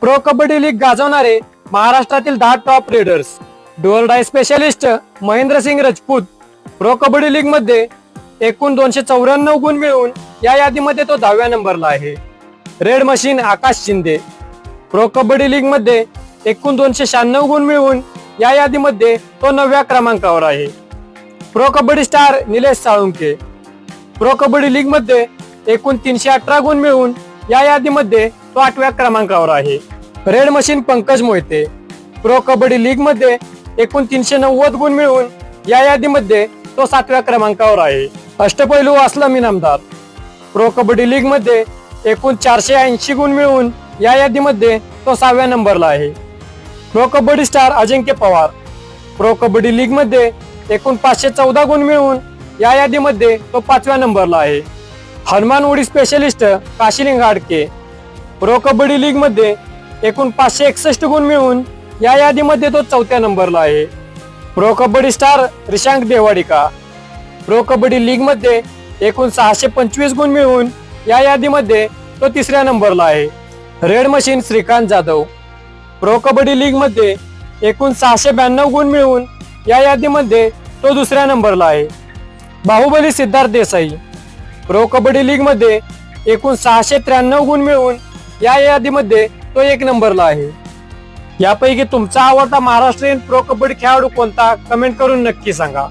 Pro kabaddi league गाजवणारे महाराष्ट्रातील 10 top raiders. Dual डाय specialist Mahendrasingh Rajput pro kabaddi league मध्ये एकूण 294 गुण मिळवून या यादीमध्ये तो 10व्या नंबरला आहे. रेड मशीन आकाश शिंदे प्रो कबड्डी लीग मध्ये एकूण 296 गुण मिळवून या यादीमध्ये तो 9व्या क्रमांकावर आहे. Pro kabaddi star Nilesh Salunke pro kabaddi league मध्ये एकूण 318 गुण मिळवून या यादीमध्ये तो 8व्या क्रमांकावर आहे. Red machine Pankaj Mohite pro kabaddi league मध्ये एकूण 390 गुण मिळवून या यादीमध्ये तो 7व्या क्रमांकावर आहे. अष्टपैलू असलम इनामदार प्रो कबड्डी लीग मध्ये एकूण 480 गुण मिळवून या यादीमध्ये तो 6व्या नंबरला आहे. प्रो कबड्डी स्टार अजिंक्य पवार प्रो कबड्डी लीग मध्ये एकूण 514 गुण मिळवून या यादीमध्ये तो 5व्या नंबरला आहे. हनुमान उडी specialist Kashiling Adake pro kabaddi league मध्ये एकूण 561 गुण मिळवून या यादीमध्ये तो 4थ्या नंबरला आहे. Pro kabaddi star Rishank Devadiga pro kabaddi league मध्ये एकूण 625 गुण मिळवून या यादीमध्ये तो 3ऱ्या नंबरला आहे. Red machine Shrikant Jadhav pro kabaddi league मध्ये एकूण 692 गुण मिळवून या यादीमध्ये तो 2ऱ्या नंबरला आहे. बाहुबली सिद्धार्थ देसाई प्रो कबड्डी लीग मध्ये एकूण 693 गुण मिळवून या यादीमध्ये तो 1 नंबरला आहे. यापैकी तुमचा आवडता महाराष्ट्रीयन प्रो कबड्डी खेळाडू कोणता, कमेंट करून नक्की सांगा.